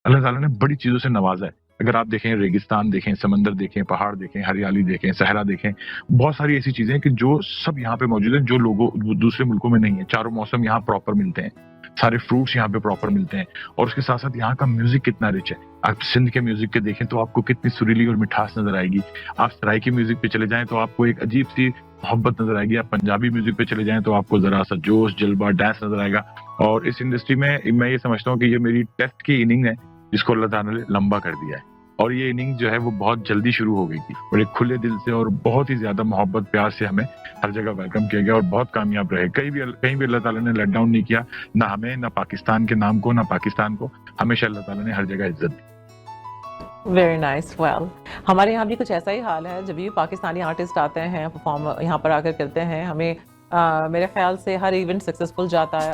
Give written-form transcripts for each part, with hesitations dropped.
अल्लाह ताला ने बड़ी चीज़ों से नवाज़ा है। अगर आप देखें रेगिस्तान देखें, समंदर देखें, पहाड़ देखें, हरियाली देखें, सहरा देखें, बहुत सारी ऐसी चीज़ें हैं कि जो सब यहाँ पे मौजूद हैं, जो लोगों दूसरे मुल्कों में नहीं है। चारों मौसम यहाँ प्रॉपर मिलते हैं, सारे फ्रूट्स यहाँ पे प्रॉपर मिलते हैं और उसके साथ-साथ यहाँ का म्यूज़िक कितना रिच है। आप सिंध के म्यूज़िक के देखें तो आपको कितनी सुरीली और मिठास नज़र आएगी। आप सराइकी म्यूज़िक पे चले जाएँ तो आपको एक अजीब-सी मोहब्बत नज़र आएगी। आप पंजाबी म्यूज़िक पे चले जाएँ तो आपको ज़रा-सा जोश, जल्बा, डांस नज़र आएगा और इस इंडस्ट्री में मैं ये समझता हूँ कि ये मेरी टेस्ट की इनिंग है, जिसको अल्लाह ताला ने लंबा कर दिया है। और ये इनिंग जो है वो बहुत जल्दी शुरू हो गई थी और एक खुले दिल से और बहुत ही ज़्यादा मोहब्बत प्यार से हमें हर जगह वेलकम किया गया और बहुत कामयाब रहे। कहीं भी अल्लाह ताला ने लेट डाउन नहीं किया, ना हमें, ना पाकिस्तान के नाम को, ना पाकिस्तान को। हमेशा अल्लाह ताला ने हर जगह इज़्ज़त दी। Very nice. वेल, हमारे यहाँ भी कुछ ऐसा ही हाल है। जब भी पाकिस्तानी आर्टिस्ट आते हैं, परफॉर्म यहाँ पर आकर करते हैं, हमें मेरे ख्याल से हर इवेंट सक्सेसफुल जाता है।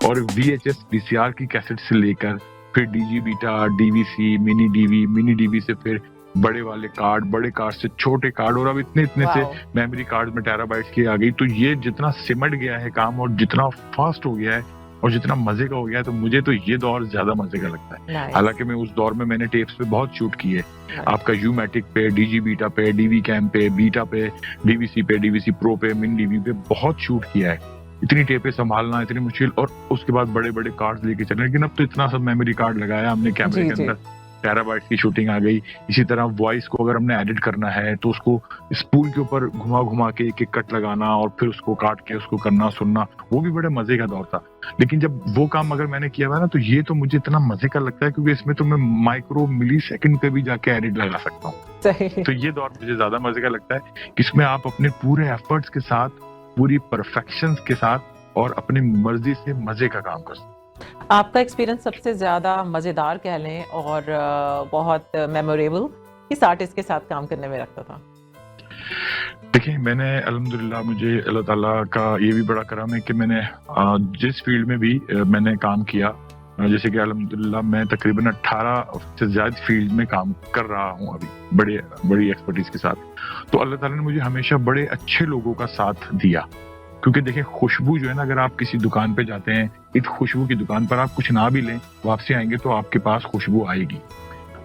और वीएचएस, वीसीआर की कैसेट से लेकर फिर Digi Beta, DVC, mini DV से फिर बड़े वाले कार्ड, बड़े कार्ड से छोटे कार्ड और अब इतने से वाओ! मेमोरी कार्ड में टेराबाइट्स की आ गई। तो ये जितना सिमट गया है काम और जितना फास्ट हो गया है और जितना मजे का हो गया है, तो मुझे तो ये दौर ज्यादा मजे का लगता है। नाइस, हालांकि मैं उस दौर में मैंने टेप्स पे बहुत शूट किए। नाइस। आपका यूमैटिक पे, डीजी बीटा पे, डीवी कैम पे, बीटा पे, डीवीसी पे, डीवीसी प्रो पे, मिन डीवी पे बहुत शूट किया है। इतनी टेपें संभालना इतनी मुश्किल और उसके बाद बड़े-बड़े कार्ड्स लेके चले। लेकिन अब तो इतना सब मेमोरी कार्ड लगाया हमने कैमरे जी, के जी। अंदर, टेराबाइट्स की शूटिंग आ गई। इसी तरह वॉइस को अगर हमने एडिट करना है तो उसको स्पूल के ऊपर घुमा-घुमा के एक-एक कट लगाना और फिर उसको काट के उसको करना, सुनना, वो भी बड़े मजे का दौर था। लेकिन जब वो काम अगर मैंने किया हुआ है ना, तो ये तो मुझे इतना मजे का लगता है क्योंकि इसमें तो मैं माइक्रो मिली सेकंड पे भी जाके एडिट लगा सकता हूँ। सही। तो ये दौर मुझे ज्यादा मजे का लगता है कि इसमें आप अपने पूरे एफर्ट्स के साथ, पूरी परफेक्शंस के साथ और अपनी मर्जी से मजे का काम कर सकते हैं। आपका एक्सपीरियंस सबसे ज़्यादा मज़ेदार कह लें और बहुत मेमोरेबल किस आर्टिस्ट के साथ काम करने में लगता था? देखिए, मैंने अल्हम्दुलिल्लाह मुझे अल्लाह ताला का ये भी बड़ा करम है कि मैंने जिस फील्ड में भी मैंने काम किया, जैसे कि अल्हम्दुलिल्लाह मैं तकरीबन 18 से ज़्यादा फील्ड में काम कर रहा हूँ अभी, बड़ी एक्सपर्टीज़ के साथ। तो अल्लाह ताला ने मुझे हमेशा बड़े अच्छे लोगों का साथ दिया। क्योंकि देखिए खुशबू जो है ना, अगर आप किसी दुकान पे जाते हैं, इस खुशबू की दुकान पर आप कुछ ना भी लें, वापसी आएँगे तो आपके पास खुशबू आएगी।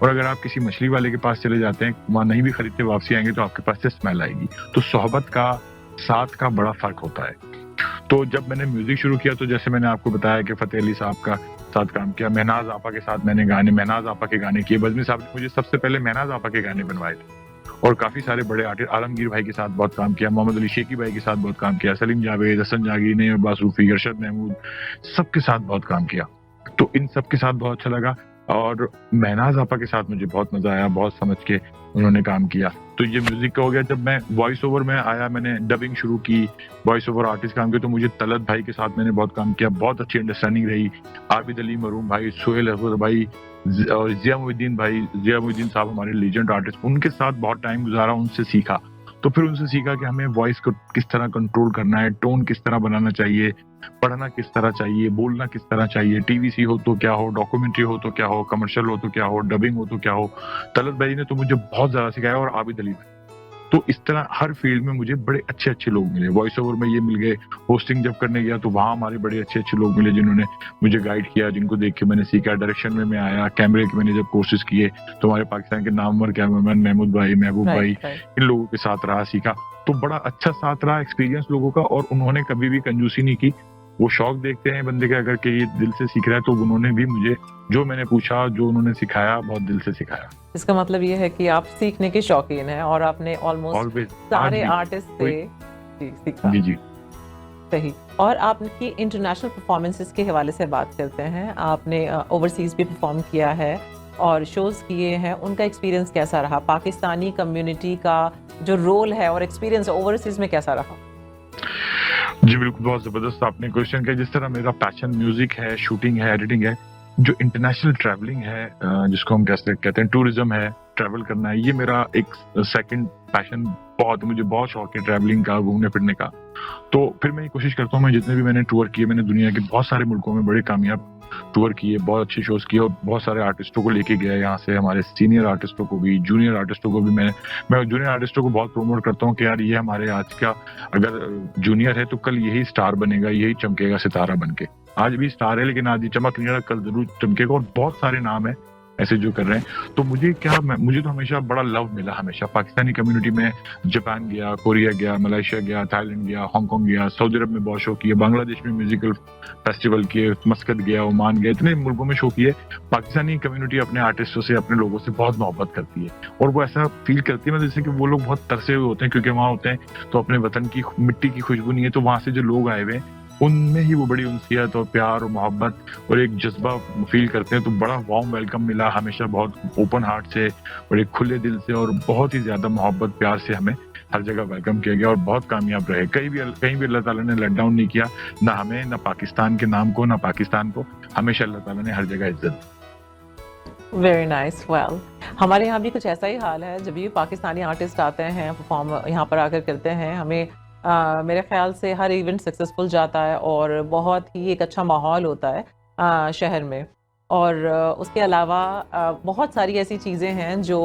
और अगर आप किसी मछली वाले के पास चले जाते हैं, वहाँ नहीं भी खरीदते, वापसी आएँगे तो आपके पास से स्मेल आएगी। तो सोहबत का, साथ का बड़ा फ़र्क होता है। तो जब मैंने म्यूज़िक शुरू किया तो जैसे मैंने आपको बताया कि फ़तेह अली साहब का साथ काम किया, महनाज़ आपा के साथ मैंने महनाज़ आपा के गाने किए। बज़मी साहब ने मुझे सबसे पहले महनाज़ आपा के गाने बनवाए थे। और काफ़ी सारे बड़े आर्टिस्ट, आलमगीर भाई के साथ बहुत काम किया, मोहम्मद अली शेखी भाई के साथ बहुत काम किया, सलीम जावेद, हसन जागीर, नईम अब्बास रूफ़ी, अरशद महमूद, सबके साथ बहुत काम किया। तो इन सब के साथ बहुत अच्छा लगा और महनाज़ आपा के साथ मुझे बहुत मज़ा आया, बहुत समझ के उन्होंने काम किया। तो ये म्यूज़िक का हो गया। जब मैं वॉइस ओवर में आया, मैंने डबिंग शुरू की, वॉइस ओवर आर्टिस्ट काम किया, तो मुझे तलत भाई के साथ मैंने बहुत काम किया, बहुत अच्छी अंडरस्टैंडिंग रही। आबिद अली मरूम भाई, सोहेल अहमद भाई और ज़िया मुहिद्दीन साहब हमारे लीजेंड आर्टिस्ट, उनके साथ बहुत टाइम गुजारा, उनसे सीखा। तो फिर उनसे सीखा कि हमें वॉइस को किस तरह कंट्रोल करना है, टोन किस तरह बनाना चाहिए, पढ़ना किस तरह चाहिए, बोलना किस तरह चाहिए, टीवीसी हो तो क्या हो, डॉक्यूमेंट्री हो तो क्या हो, कमर्शियल हो तो क्या हो, डबिंग हो तो क्या हो। तलत भाई ने तो मुझे बहुत ज़्यादा सिखाया और आबिद अली भाई। तो इस तरह हर फील्ड में मुझे बड़े अच्छे लोग मिले। वॉइस ओवर में ये मिल गए, होस्टिंग जब करने गया तो वहाँ हमारे बड़े अच्छे लोग मिले जिन्होंने मुझे गाइड किया, जिनको देख के मैंने सीखा। डायरेक्शन में मैं आया, कैमरे के मैंने जब कोर्सेज किए तो हमारे पाकिस्तान के नामवर कैमरामैन महमूद भाई, महबूब भाई, राइट। इन लोगों के साथ रहा, सीखा। तो बड़ा अच्छा साथ रहा, एक्सपीरियंस लोगों का, और उन्होंने कभी भी कंजूसी नहीं की। वो शौक देखते हैं बंदे का, अगर कि ये दिल से सीख रहा है, तो उन्होंने भी मुझे जो मैंने पूछा, जो उन्होंने सिखाया, बहुत दिल से सिखाया। इसका मतलब ये है कि आप सीखने के शौकीन हैं और आपने ऑलमोस्ट ऑलवेज सारे आर्टिस्ट से जी सीखा। जी जी। सही। और आपकी इंटरनेशनल परफॉर्मेंसेस के हवाले से बात करते हैं। आपने ओवरसीज़ भी परफॉर्म किया है और शोज़ किए हैं, उनका एक्सपीरियंस कैसा रहा? पाकिस्तानी कम्युनिटी का जो रोल है और एक्सपीरियंस ओवरसीज़ में कैसा रहा? जी बिल्कुल, बहुत ज़बरदस्त आपने क्वेश्चन किया। जिस तरह मेरा पैशन म्यूज़िक है, शूटिंग है, एडिटिंग है, जो इंटरनेशनल ट्रैवलिंग है, जिसको हम कैसे कहते हैं, टूरिज़्म है, ट्रैवल करना है, ये मेरा एक सेकंड पैशन बहुत, मुझे बहुत शौक है ट्रैवलिंग का, घूमने फिरने का। तो फिर मैं ये कोशिश करता हूँ, मैं जितने भी मैंने टूर किए, मैंने दुनिया के बहुत सारे मुल्कों में बड़े कामयाब टूर किए, बहुत अच्छे शोज़ किए और बहुत सारे आर्टिस्टों को लेके गया यहाँ से, हमारे सीनियर आर्टिस्टों को भी, जूनियर आर्टिस्टों को भी। मैं जूनियर आर्टिस्टों को बहुत प्रमोट करता हूँ कि यार ये हमारे आज का अगर जूनियर है तो कल यही स्टार बनेगा, यही चमकेगा सितारा बन के। आज भी स्टार है, लेकिन आज ये चमक नहीं रहा, कल जरूर चमकेगा। और बहुत सारे नाम है ऐसे जो कर रहे हैं। तो मुझे तो हमेशा बड़ा लव मिला, हमेशा पाकिस्तानी कम्युनिटी में। जापान गया, कोरिया गया, मलेशिया गया, थाईलैंड गया, हांगकांग गया, सऊदी अरब में बहुत शो किए, बांग्लादेश में म्यूजिकल फेस्टिवल किए, मस्कत गया, ओमान गया, इतने मुल्कों में शो किए। पाकिस्तानी कम्युनिटी अपने आर्टिस्टों से, अपने लोगों से बहुत मोहब्बत करती है, और वो ऐसा फील करती है, मतलब जैसे कि वो लोग बहुत तरसे हुए होते हैं, क्योंकि वहाँ होते हैं तो अपने वतन की मिट्टी की खुशबू नहीं है, तो वहां से जो लोग आए हुए हैं उनमें ही वो बड़ी उनसियत और प्यार और मोहब्बत और एक जज्बा फील करते हैं। तो बड़ा वार्म वेलकम मिला हमेशा, बहुत ओपन हार्ट से, बड़े खुले दिल से, और बहुत ही ज्यादा मोहब्बत प्यार से हमें हर जगह वेलकम किया गया, और बहुत कामयाब रहे। कहीं भी अल्लाह ताला ने लेट डाउन नहीं किया, ना हमें, ना पाकिस्तान के नाम को, ना पाकिस्तान को। हमेशा अल्लाह ताला ने हर जगह इज्जत दी। Very nice. वेल, हमारे यहाँ भी कुछ ऐसा ही हाल है। जब भी पाकिस्तानी आर्टिस्ट आते हैं, परफॉर्म यहाँ पर आकर करते हैं, हमें मेरे ख्याल से हर इवेंट सक्सेसफुल जाता है और बहुत ही एक अच्छा माहौल होता है शहर में। और उसके अलावा बहुत सारी ऐसी चीज़ें हैं जो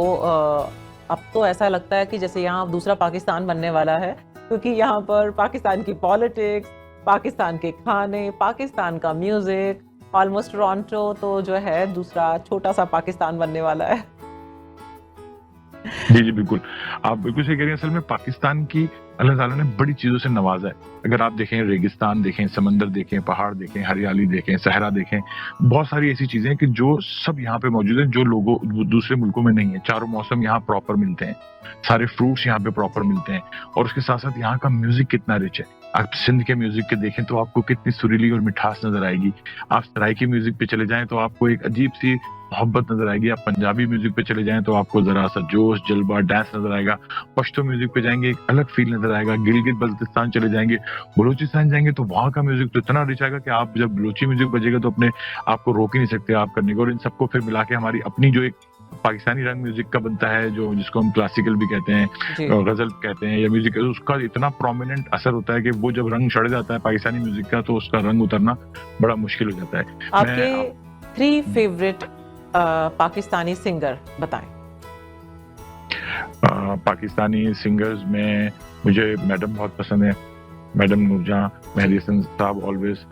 अब तो ऐसा लगता है कि जैसे यहाँ दूसरा पाकिस्तान बनने वाला है, क्योंकि यहाँ पर पाकिस्तान की पॉलिटिक्स, पाकिस्तान के खाने, पाकिस्तान का म्यूज़िक, ऑलमोस्ट टोरंटो तो जो है दूसरा छोटा सा पाकिस्तान बनने वाला है। जी, जी, बिल्कुल। आप बिल्कुल सही कह रही हैं। असल में पाकिस्तान की अल्लाह ताला ने बड़ी चीज़ों से नवाज़ा है। अगर आप देखें, रेगिस्तान देखें, समंदर देखें, पहाड़ देखें, हरियाली देखें, सहरा देखें, बहुत सारी ऐसी चीज़ें हैं कि जो सब यहाँ पे मौजूद हैं, जो लोगों दूसरे मुल्कों में नहीं है। चारों मौसम यहाँ प्रॉपर मिलते हैं, सारे फ्रूट्स यहाँ पे प्रॉपर मिलते हैं, और उसके साथ-साथ यहाँ का म्यूज़िक कितना रिच है। आप सिंध के म्यूज़िक के देखें तो आपको कितनी सुरीली और मिठास नज़र आएगी। आप सराइकी म्यूज़िक पे चले जाएँ तो आपको एक अजीब-सी मोहब्बत नज़र आएगी। आप पंजाबी म्यूज़िक पे चले जाएँ तो आपको ज़रा-सा जोश, जल्बा, डांस नज़र आएगा। पश्तो म्यूज़िक पे जाएँगे, एक अलग फ़ील नज़र आएगा। गिलगित-बल्तिस्तान चले जाएँगे, बलूचिस्तान जाएँगे तो वहाँ का म्यूज़िक तो इतना रिच आएगा कि आप जब बलूची म्यूज़िक बजेगा तो अपने आप को रोक ही नहीं सकते आप करने को। और इन सबको फिर मिला के हमारी अपनी जो एक पाकिस्तानी रंग म्यूज़िक का बनता है, जो जिसको हम क्लासिकल भी कहते हैं, जी। गज़ल कहते हैं, या म्यूज़िक, उसका इतना प्रोमिनेंट असर होता है कि वो जब रंग चढ़ जाता है पाकिस्तानी म्यूज़िक का, तो उसका रंग उतरना बड़ा मुश्किल हो जाता है। आपके 3 फेवरेट पाकिस्तानी सिंगर बताएं। पाकिस्तानी सिंगर्स में मुझे मैडम बहुत पसंद है। मैडम नूरजहां, मेहदी हसन साहब ऑलवेज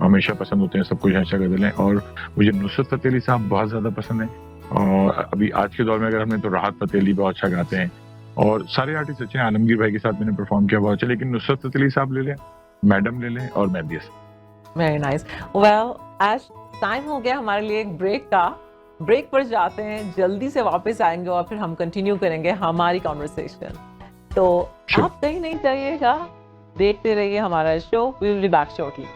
हमेशा पसंद होते हैं, सब कुछ ऐसा गज़ल हैं। और मुझे नुसरत फ़तेह अली साहब बहुत ज़्यादा पसंद है। और अभी आज के दौर में अगर हमने, तो राहत फ़तेह अली बहुत अच्छा गाते हैं, और सारे आर्टिस्ट अच्छे हैं। आलमगीर भाई के साथ मैंने परफॉर्म किया, बहुत अच्छा। लेकिन नुसरत फ़तेह अली साहब ले लें, मैडम ले लें, और Mehdi Hassan. Very nice. Well, आज टाइम हो गया हमारे लिए एक ब्रेक का। ब्रेक पर जाते हैं, जल्दी से वापस आएंगे और फिर हम कंटिन्यू करेंगे हमारी कॉन्वर्सेशन। तो Sure. आप कहीं नहीं जाइएगा, देखते रहिए हमारा show. We will be back shortly.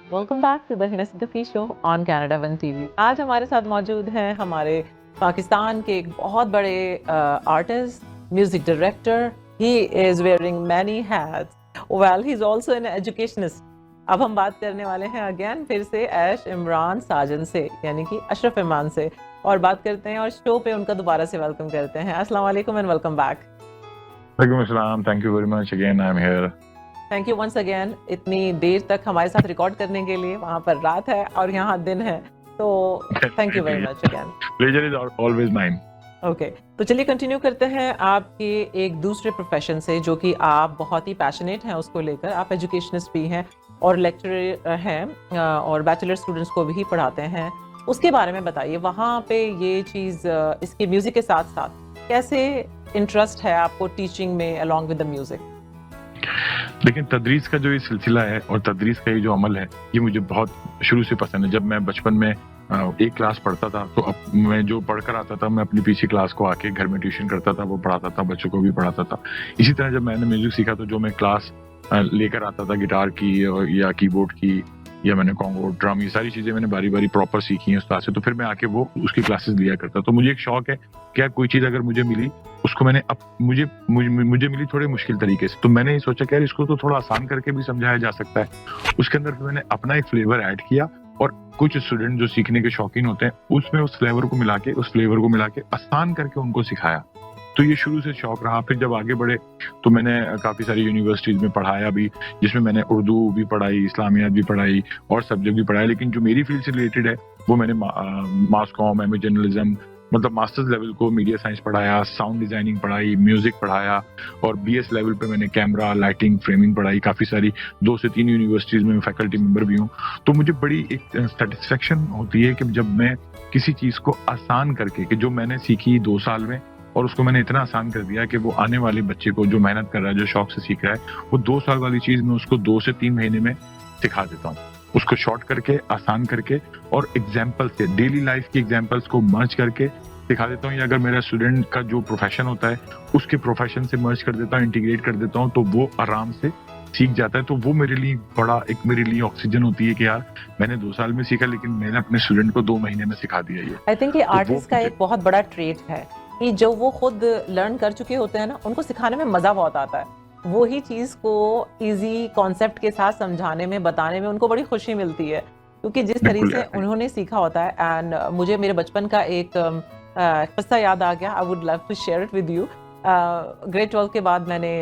Welcome back to the Hina Siddiqui show on Canada one TV. आज हमारे साथ मौजूद हैं हमारे पाकिस्तान के एक बहुत बड़े artist, music director. He is wearing many hats. Well, he is also an educationist. अब हम बात करने वाले हैं अगेन फिर से ऐश इमरान साजन से, यानी कि अशरफ इमरान से, और बात करते हैं और शो पे उनका दोबारा से वेलकम करते हैं। अस्सलाम वालेकुम एंड वेलकम बैक। वालेकुम अस्सलाम, thank you very much, again I am here. Thank you once again, इतनी देर तक हमारे साथ रिकॉर्ड करने के लिए। वहाँ पर रात है और यहाँ दिन है, तो thank you very much again. Pleasure is always mine. Okay, तो चलिए कंटिन्यू करते हैं आपके एक दूसरे प्रोफेशन से, जो कि आप बहुत ही पैशनेट हैं उसको लेकर। आप एजुकेशनिस्ट भी हैं और लेक्चरर हैं और बैचलर स्टूडेंट्स को भी पढ़ाते हैं। उसके बारे में बताइए, वहाँ पे ये चीज़ इसके म्यूज़िक के साथ-साथ कैसे इंटरेस्ट है आपको टीचिंग में अलोंग विद द म्यूज़िक? लेकिन तदरीस का जो ये सिलसिला है और तदरीस का ये जो अमल है, ये मुझे बहुत शुरू से पसंद है। जब मैं बचपन में एक क्लास पढ़ता था, तो अब मैं जो पढ़कर आता था, मैं अपनी पीछे क्लास को आके घर में ट्यूशन करता था, वो पढ़ाता था, बच्चों को भी पढ़ाता था। इसी तरह जब मैंने म्यूजिक सीखा, तो जो मैं क्लास लेकर आता था गिटार की या कीबोर्ड की, या मैंने कॉन्गो, ड्रम, ये सारी चीजें मैंने बारी बारी प्रॉपर सीखी हैं उस्ताद से। तो फिर मैं आके वो उसकी क्लासेस लिया करता। तो मुझे एक शौक है कि यार कोई चीज अगर मुझे मिली, उसको मैंने मुझे मिली थोड़े मुश्किल तरीके से, तो मैंने ये सोचा कि यार इसको तो थोड़ा आसान करके भी समझाया जा सकता है। उसके अंदर फिर मैंने अपना एक फ्लेवर ऐड किया, और कुछ स्टूडेंट जो सीखने के शौकीन होते हैं, उसमें उस फ्लेवर को मिला के आसान करके उनको सिखाया। तो ये शुरू से शौक रहा। फिर जब आगे बढ़े, तो मैंने काफी सारी यूनिवर्सिटीज में पढ़ाया भी, जिसमें मैंने उर्दू भी पढ़ाई, इस्लामियात भी पढ़ाई और सब्जेक्ट भी पढ़ाया। लेकिन जो मेरी फील्ड से रिलेटेड है, वो मैंने मास कॉम, एमए जर्नलिज्म, मतलब मास्टर्स लेवल को मीडिया साइंस पढ़ाया, साउंड डिजाइनिंग पढ़ाई, म्यूजिक पढ़ाया, और बीएस लेवल पे मैंने कैमरा, लाइटिंग, फ्रेमिंग पढ़ाई। काफी सारी 2 से 3 यूनिवर्सिटीज में फैकल्टी मेंबर भी हूँ। तो मुझे बड़ी एक सेटिस्फेक्शन होती है कि जब मैं किसी चीज को आसान करके, कि जो मैंने सीखी 2 साल में, और उसको मैंने इतना आसान कर दिया कि वो आने वाले बच्चे को, जो मेहनत कर रहा है, जो शौक से सीख रहा है, वो 2 साल वाली चीज मैं उसको 2 से 3 महीने में सिखा देता हूँ। उसको शॉर्ट करके, आसान करके, और एग्जाम्पल से, डेली लाइफ की एग्जाम्पल्स को मर्ज करके सिखा देता हूँ। या अगर मेरा स्टूडेंट का जो प्रोफेशन होता है, उसके प्रोफेशन से मर्ज कर देता हूँ, इंटीग्रेट कर देता हूँ, तो वो आराम से सीख जाता है। तो वो मेरे लिए ऑक्सीजन होती है कि यार मैंने 2 साल में सीखा, लेकिन मैंने अपने स्टूडेंट को 2 महीने में सिखा दिया। ये आई थिंक ये तो आर्टिस्ट का एक बहुत बड़ा ट्रेट है कि जो वो खुद लर्न कर चुके होते हैं ना, उनको सिखाने में मजा बहुत आता है। वो ही चीज को इजी कॉन्सेप्ट के साथ समझाने में, बताने में उनको बड़ी खुशी मिलती है, क्योंकि जिस तरीके से उन्होंने सीखा होता है। एंड मुझे मेरे बचपन का एक किस्सा याद आ गया। I would love to share it with you. Grade 12 के बाद मैंने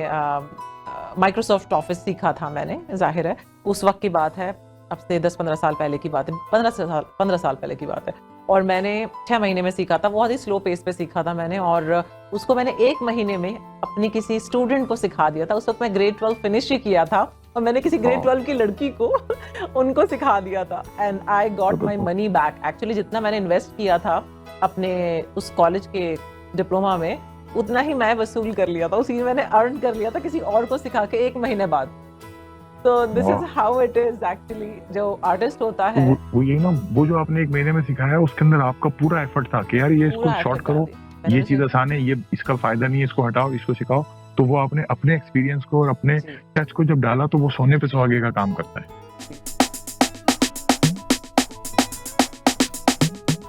माइक्रोसॉफ्ट ऑफिस सीखा था मैंने, जाहिर है उस वक्त की बात है, अब से 10-15 साल पहले की बात है, 15 साल पहले की बात है। और मैंने 6 महीने में सीखा था, बहुत ही स्लो पेस पे सीखा था मैंने, और उसको मैंने 1 महीने में अपनी किसी स्टूडेंट को सिखा दिया था। उस वक्त मैं ग्रेड 12 फिनिश ही किया था, और मैंने किसी ग्रेड 12 की लड़की को उनको सिखा दिया था। And I got my money back. Actually जितना मैंने इन्वेस्ट किया था अपने उस कॉलेज के डिप्लोमा में, उतना ही मैं वसूल कर लिया था, उसी मैंने अर्न कर लिया था किसी और को सिखा के 1 महीने बाद। तो this is how it is actually. जो आर्टिस्ट होता है, वो यही ना, वो जो आपने 1 महीने में सिखाया, उसके अंदर आपका पूरा एफर्ट था कि यार ये इसको शॉर्ट करो, ये चीज आसान है, ये इसका फायदा नहीं है, इसको हटाओ, इसको सिखाओ। तो वो आपने अपने एक्सपीरियंस को और अपने टच को जब डाला, तो वो सोने पे सुहागे का काम करता है।